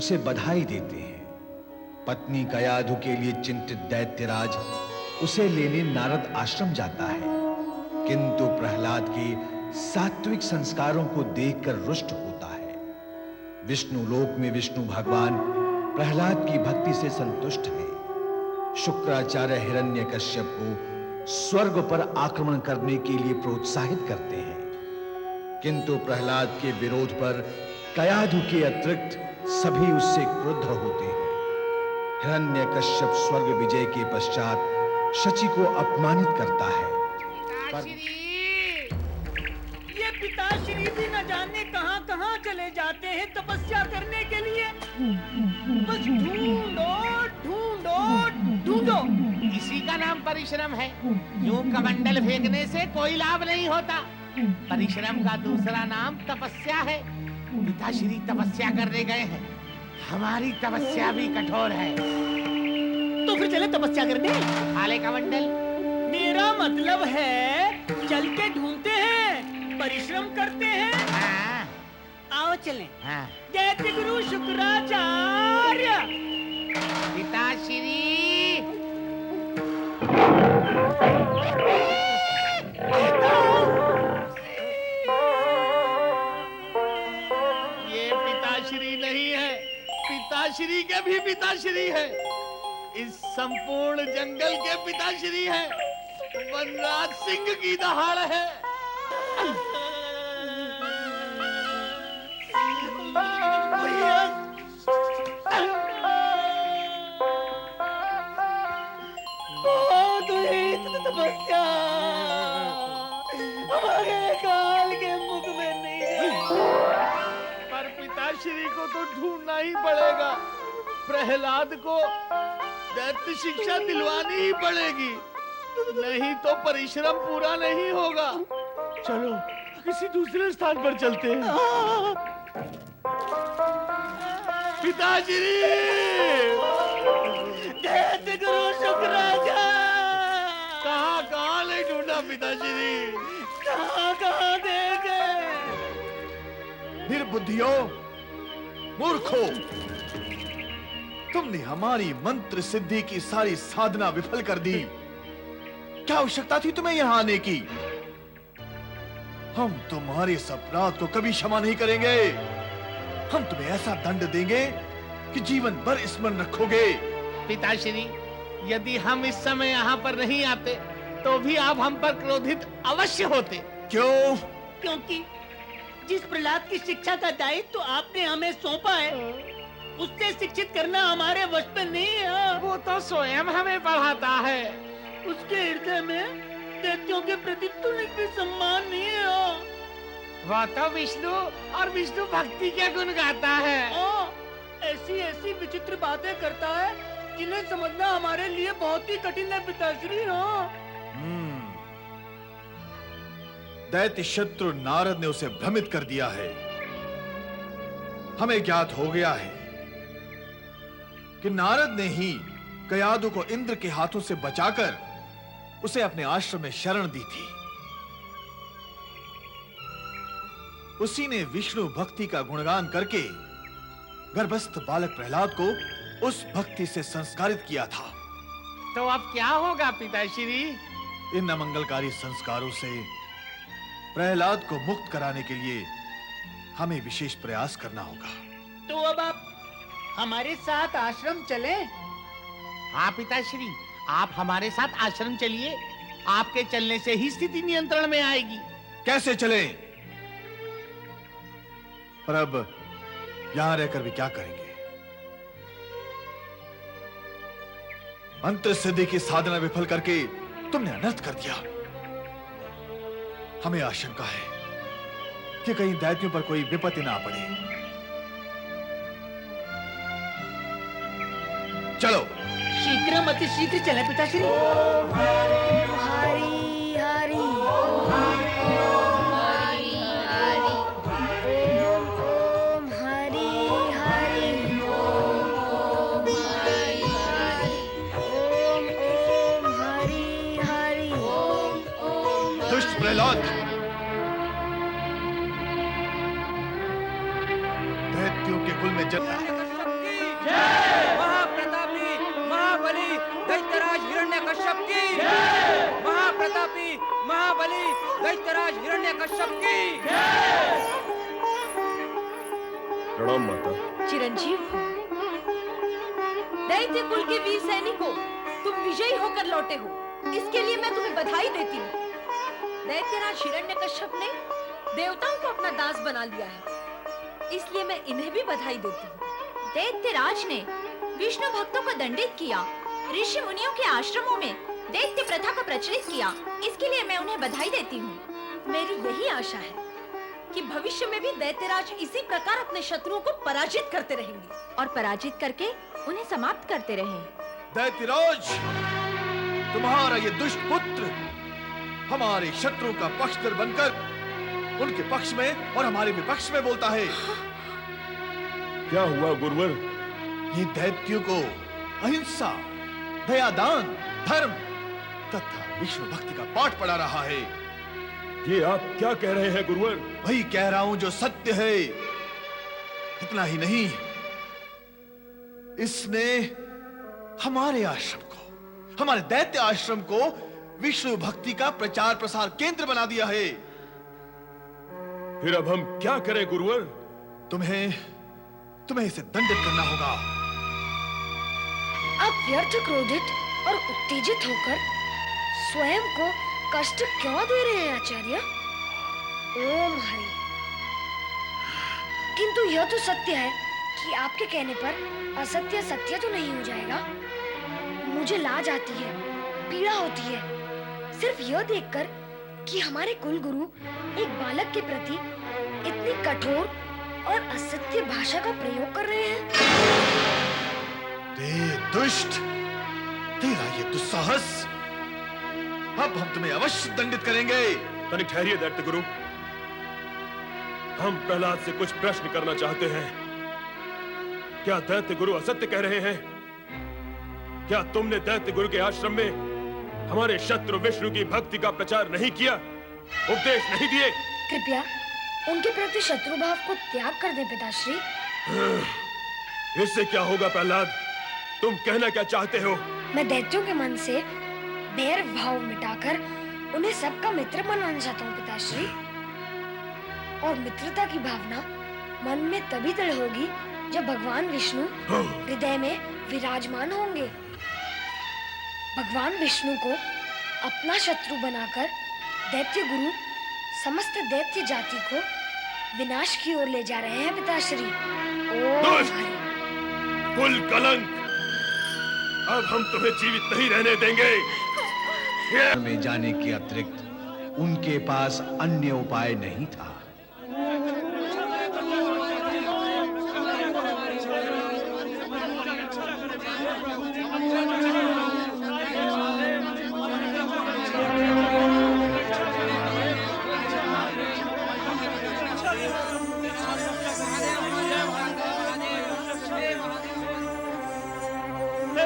उसे बधाई देते हैं। पत्नी कयाधु के लिए चिंतित दैत्यराज उसे लेने नारद आश्रम जाता है, किंतु प्रहलाद के सात्विक संस्कारों को देखकर रुष्ट होता है। विष्णु लोक में विष्णु भगवान प्रहलाद की भक्ति से संतुष्ट हैं। शुक्राचार्य हिरण्यकश्यप को स्वर्ग पर आक्रमण करने के लिए प्रोत्साहित करते हैं, किंतु प्रहलाद के विरोध पर कयाधु के अतिरिक्त सभी उससे क्रुद्ध होते हैं। हिरण्यकश्यप स्वर्ग विजय के पश्चात शची को अपमानित करता है। ये पिताश्री भी न जाने कहां-कहां चले जाते हैं तपस्या करने के लिए। बस ढूंढो। इसी का नाम परिश्रम है। यूं कमंडल फेंकने से कोई लाभ नहीं होता। परिश्रम का दूसरा नाम तपस्या है। पिताश्री तपस्या करने गए हैं। हमारी तपस्या भी कठोर है। तो फिर चले तपस्या करने। हाले कमंडल। मेरा मतलब है चल के ढूंढते हैं, परिश्रम करते हैं। हाँ। आओ चलें। हाँ। दैत्य गुरु शुक्राचार्य। पिताश्री। ये पिताश्री नहीं है, पिताश्री के भी पिताश्री है। इस संपूर्ण जंगल के पिताश्री है। वनराज सिंह की दहाड़ है। तपस्या हमारे काल के मुख में नहीं है। पर पिताश्री को तो ढूंढना ही पड़ेगा। प्रहलाद को दैत्य शिक्षा दिलवानी ही पड़ेगी, नहीं तो परिश्रम पूरा नहीं होगा। चलो किसी दूसरे स्थान पर चलते हैं। पिताश्री। दैत्य गुरु शुक्राचार्य। कहाँ नहीं ढूंढा पिताश्री? कहाँ देखे? निर्बुद्धियों, मूर्खों, तुमने हमारी मंत्र सिद्धि की सारी साधना विफल कर दी। क्या आवश्यकता थी तुम्हें यहां आने की? हम तुम्हारे इस अपराध को कभी क्षमा नहीं करेंगे। हम तुम्हें ऐसा दंड देंगे कि जीवन भर स्मरण रखोगे। पिताश्री, यदि हम इस समय यहाँ पर नहीं आते तो भी आप हम पर क्रोधित अवश्य होते। क्यों? क्योंकि जिस प्रहलाद की शिक्षा का दायित्व तो आपने हमें सौंपा है, उससे शिक्षित करना हमारे वश में नहीं है। वो तो स्वयं हमें पढ़ाता है। उसके हृदय में दैत्यों के प्रति तुलिक भी सम्मान नहीं है। वह तो विष्णु और विष्णु भक्ति के गुण गाता है। ऐसी विचित्र बातें करता है जिन्हें समझना हमारे लिए बहुत ही कठिन है पिताश्री। दैत्य शत्रु नारद ने उसे भ्रमित कर दिया है। हमें ज्ञात हो गया है कि नारद ने ही कयाधु को इंद्र के हाथों से बचाकर उसे अपने आश्रम में शरण दी थी। उसी ने विष्णु भक्ति का गुणगान करके गर्भस्थ बालक प्रहलाद को उस भक्ति से संस्कारित किया था। तो अब क्या होगा पिताश्री? इन अमंगलकारी संस्कारों से प्रहलाद को मुक्त कराने के लिए हमें विशेष प्रयास करना होगा। तो अब आप हमारे साथ आश्रम चलें? हाँ पिताश्री, आप हमारे साथ आश्रम चलिए। आपके चलने से ही स्थिति नियंत्रण में आएगी। कैसे चलें? पर अब यहां रहकर भी क्या करेंगे? मंत्र सिद्धि की साधना विफल करके तुमने अनर्थ कर दिया। हमें आशंका है कि कहीं दैत्यों पर कोई विपत्ति ना पड़े। चलो शीघ्र अति शीघ्र चले पिताश्री। हरि हरि ओम हरि हरि ओम हरि हरि। दुष्ट प्रहलाद, दैत्यों के कुल में जन्म महाप्रतापी महाबली दैत्यराज हिरण्यकश्यप की महाप्रतापी महाबली दैत्यराज हिरण्यकश्यप की प्रणाम माता। चिरंजीव हो। दैत्य कुल के वीर सैनिकों, तुम विजयी होकर लौटे हो, इसके लिए मैं तुम्हें बधाई देती हूँ। दैत्यराज हिरण्यकश्यप ने देवताओं को अपना दास बना लिया है, इसलिए मैं इन्हें भी बधाई देती हूँ। दैत्यराज ने विष्णु भक्तों को दंडित किया, ऋषि मुनियों के आश्रमों में दैत्य प्रथा को प्रचलित किया, इसके लिए मैं उन्हें बधाई देती हूँ। मेरी यही आशा है कि भविष्य में भी दैत्यराज इसी प्रकार अपने शत्रुओं को पराजित करते रहेंगे और पराजित करके उन्हें समाप्त करते रहें। दैत्यराज, तुम्हारा ये दुष्ट पुत्र हमारे शत्रु का पक्षधर बनकर उनके पक्ष में और हमारे विपक्ष में बोलता है। क्या हुआ गुरुवर? ये दैत्यों को अहिंसा, दयादान, धर्म तथा विष्णु भक्ति का पाठ पढ़ा रहा है। ये आप क्या कह रहे हैं गुरुवर? वही कह रहा हूं जो सत्य है। इतना ही नहीं, इसने हमारे आश्रम को, हमारे दैत्य आश्रम को विष्णु भक्ति का प्रचार प्रसार केंद्र बना दिया है। फिर अब हम क्या करें गुरुवर? तुम्हें इसे दंडित करना होगा। आप व्यर्थ क्रोधित और उत्तेजित होकर स्वयं को कष्ट क्यों दे रहे हैं आचार्य? ओम हरि। किंतु यह तो सत्य है कि आपके कहने पर असत्य सत्य तो नहीं हो जाएगा। मुझे लाज आती है, पीड़ा होती है, सिर्फ यह देखकर कि हमारे कुल गुरु एक बालक के प्रति इतनी कठोर और असत्य भाषा का प्रयोग कर रहे हैं। दुष्ट, तेरा ये दुस्साहस, अब हम तुम्हें अवश्य दंडित करेंगे। तनिक ठहरिए दैत्य गुरु, हम प्रहलाद से कुछ प्रश्न करना चाहते हैं। क्या दैत्य गुरु असत्य कह रहे हैं? क्या तुमने दैत्य गुरु के आश्रम में हमारे शत्रु विष्णु की भक्ति का प्रचार नहीं किया, उपदेश नहीं दिए? कृपया उनके प्रति शत्रु भाव को त्याग कर दें पिताश्री। इससे क्या होगा प्रहलाद? तुम कहना क्या चाहते हो? मैं दैत्यों के मन से बैर भाव मिटाकर उन्हें सबका मित्र बनाना चाहता हूँ पिताश्री। और मित्रता की भावना मन में तभी दृढ़ होगी जब भगवान विष्णु हृदय में विराजमान होंगे। भगवान विष्णु को अपना शत्रु बनाकर दैत्य गुरु समस्त दैत्य जाति को विनाश की ओर ले जा रहे हैं पिताश्री। दुष्ट, कुल कलंक, अब हम तुम्हें जीवित नहीं रहने देंगे। में जाने के अतिरिक्त उनके पास अन्य उपाय नहीं था।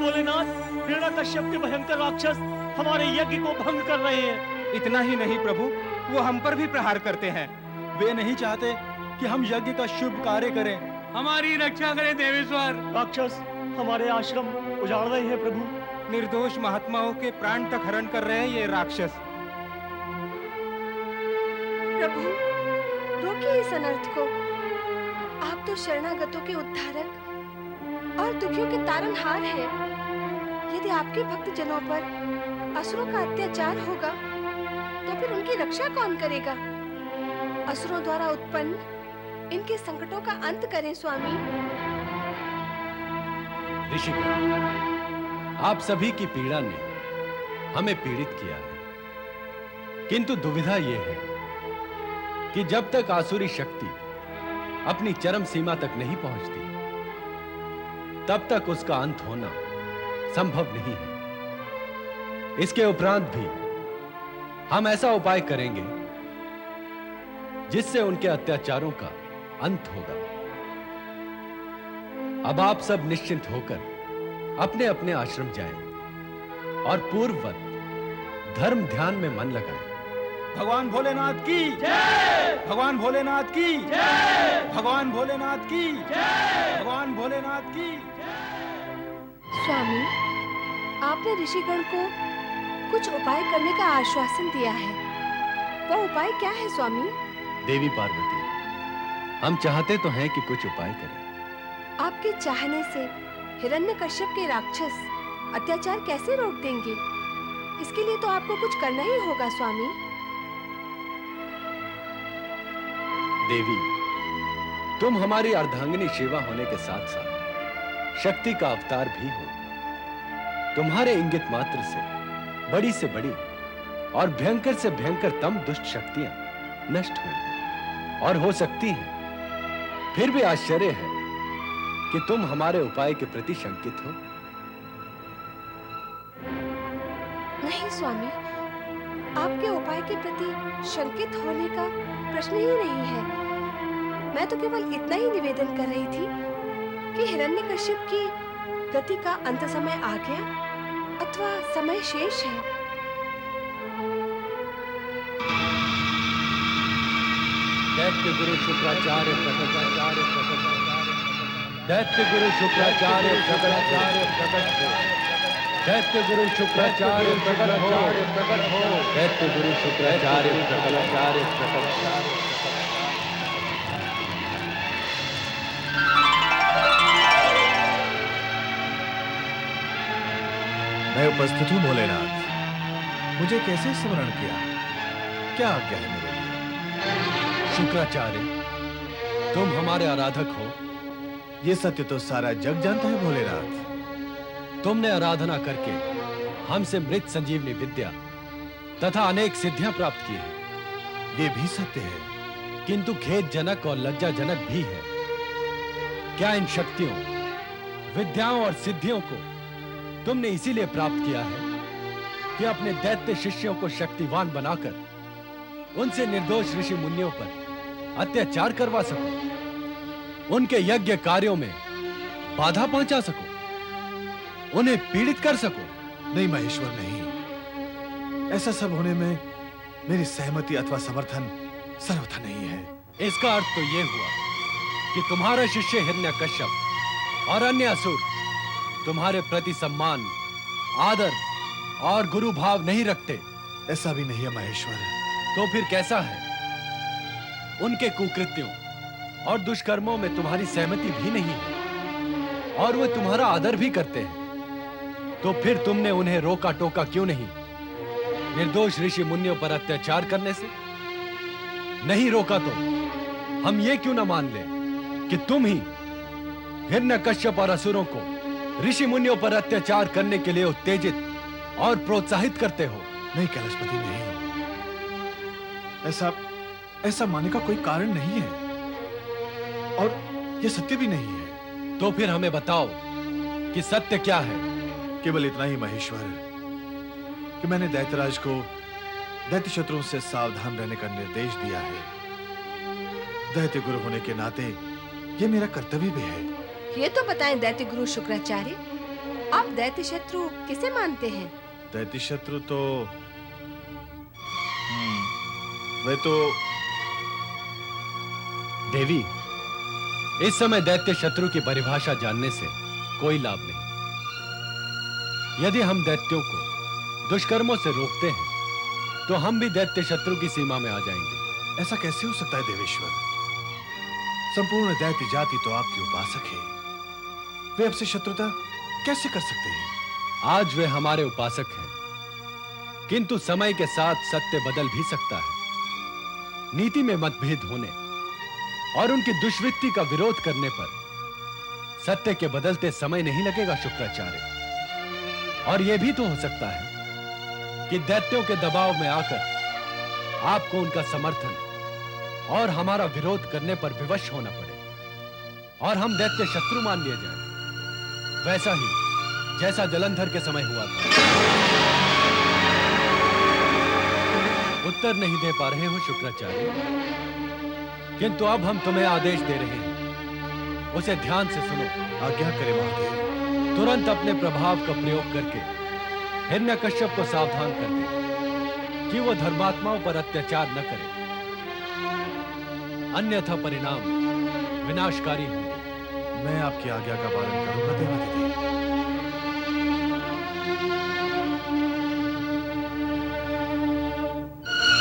भोलेनाथ, हिरण्यकश्यप के भयंकर राक्षस हमारे यज्ञ को भंग कर रहे हैं। इतना ही नहीं प्रभु, वो हम पर भी प्रहार करते हैं। वे नहीं चाहते कि हम यज्ञ का शुभ कार्य करें। हमारी रक्षा करें देवेश्वर। राक्षस हमारे आश्रम उजाड़ रहे हैं प्रभु। निर्दोष महात्माओं के प्राण तक हरण कर रहे हैं ये राक्षस। प्रभु, रोकिए इस अनर्थ को। आप तो शरणागतों के उद्धारक और दुखियों के तारनहार हैं। यदि आपके भक्त जनों पर असुरों का अत्याचार होगा तो फिर उनकी रक्षा कौन करेगा? असुरों द्वारा उत्पन्न इनके संकटों का अंत करें स्वामी। ऋषिगण, आप सभी की पीड़ा ने हमें पीड़ित किया है, किंतु दुविधा यह है कि जब तक आसुरी शक्ति अपनी चरम सीमा तक नहीं पहुंचती, तब तक उसका अंत होना संभव नहीं है। इसके उपरांत भी हम ऐसा उपाय करेंगे जिससे उनके अत्याचारों का अंत होगा। अब आप सब निश्चिंत होकर अपने अपने आश्रम जाएं और पूर्ववत धर्म ध्यान में मन लगाएं। भगवान भोलेनाथ की जय, भगवान भोलेनाथ की जय, भगवान भोलेनाथ की जय, भगवान भोलेनाथ की जय। स्वामी, आपने ऋषिगण को कुछ उपाय करने का आश्वासन दिया है। वो उपाय क्या है स्वामी? देवी पार्वती, हम चाहते तो हैं कि कुछ उपाय करें। आपके चाहने से हिरण्यकश्यप के राक्षस अत्याचार कैसे रोक देंगे? इसके लिए तो आपको कुछ करना ही होगा स्वामी। देवी, तुम हमारी अर्धांगिनी शिवा होने के साथ साथ शक्ति का अवतार भी हो। तुम्हारे इंगित मात्र से बड़ी और भयंकर से भयंकर तम दुष्ट शक्तियां नष्ट हुई और हो सकती हैं। फिर भी आश्चर्य है कि तुम हमारे उपाय के प्रति शंकित हो। नहीं स्वामी, आपके उपाय के प्रति शंकित होने का प्रश्न ही नहीं है। मैं तो केवल इतना ही निवेदन कर रही थी कि हिरण्यकश्यप की गति का अंत समय आ गया अथवा समय शेष है। दैत्य गुरु शुक्राचार्य दैत्य गुरु शुक्राचार्य प्रकट हो। दैत्य गुरु शुक्राचार्य प्रकट हो। दैत्य गुरु शुक्राचार्य प्रकट। मैं उपस्थित हूँ भोलेनाथ। मुझे कैसे स्मरण किया? क्या आज्ञा है मेरे लिए? शुक्राचार्य, तुम हमारे आराधक हो। ये सत्य तो सारा जग जानता है भोलेनाथ। तुमने आराधना करके हमसे मृत संजीवनी विद्या तथा अनेक सिद्धियां प्राप्त की है। ये भी सत्य है, किंतु खेदजनक और लज्जाजनक भी है। क्या इन शक्तियों, विद्याओं और सिद्धियों को तुमने इसीलिए प्राप्त किया है कि अपने दैत्य शिष्यों को शक्तिवान बनाकर उनसे निर्दोष ऋषि मुनियों पर अत्याचार करवा सको, उनके यज्ञ कार्यों में बाधा पहुंचा सको, उन्हें पीड़ित कर सको? नहीं महेश्वर, नहीं। ऐसा सब होने में मेरी सहमति अथवा समर्थन सर्वथा नहीं है। इसका अर्थ तो यह हुआ कि तुम्हारा शिष्य हिरण्यकश्यप और अन्य असुर तुम्हारे प्रति सम्मान, आदर और गुरु भाव नहीं रखते। ऐसा भी नहीं है महेश्वर। तो फिर कैसा है? उनके कुकृत्यों और दुष्कर्मों में तुम्हारी सहमति भी नहीं है और वे तुम्हारा आदर भी करते हैं। तो फिर तुमने उन्हें रोका टोका क्यों नहीं? निर्दोष ऋषि मुनियों पर अत्याचार करने से नहीं रोका तो हम ये क्यों न मान ले कि तुम ही हिरण्यकश्यप और असुरों को ऋषि मुनियों पर अत्याचार करने के लिए उत्तेजित और प्रोत्साहित करते हो? नहीं कैलाशपति, नहीं। ऐसा मानने का कोई कारण नहीं है और यह सत्य भी नहीं है। तो फिर हमें बताओ कि सत्य क्या है? केवल इतना ही महेश्वर कि मैंने दैत्यराज को दैत्य शत्रुओं से सावधान रहने का निर्देश दिया है। दैत्य गुरु होने के नाते यह मेरा कर्तव्य भी है। ये तो बताएं दैत्य गुरु शुक्राचार्य, आप दैत्य शत्रु किसे मानते हैं? दैत्य शत्रु तो वे तो देवी, इस समय दैत्य शत्रु की परिभाषा जानने से कोई लाभ नहीं। यदि हम दैत्यों को दुष्कर्मों से रोकते हैं तो हम भी दैत्य शत्रु की सीमा में आ जाएंगे। ऐसा कैसे हो सकता है देवेश्वर? संपूर्ण दैत्य जाति तो आपकी उपासक है। वे आपसे शत्रुता कैसे कर सकते हैं? आज वे हमारे उपासक हैं, किंतु समय के साथ सत्य बदल भी सकता है। नीति में मतभेद होने और उनकी दुष्वृत्ति का विरोध करने पर सत्य के बदलते समय नहीं लगेगा शुक्राचार्य। और यह भी तो हो सकता है कि दैत्यों के दबाव में आकर आपको उनका समर्थन और हमारा विरोध करने पर विवश होना पड़े और हम दैत्य शत्रु मान लिए जाएं, वैसा ही जैसा जलंधर के समय हुआ था। उत्तर नहीं दे पा रहे हो शुक्राचार्य, किंतु अब हम तुम्हें आदेश दे रहे हैं, उसे ध्यान से सुनो। आज्ञा करे महादेव। तुरंत अपने प्रभाव का प्रयोग करके हिरण्यकश्यप को सावधान कर दे। कि वो धर्मात्माओं पर अत्याचार न करे, अन्यथा परिणाम विनाशकारी होंगे। मैं आपकी आज्ञा का पालन करूंगा देवाधिदेव।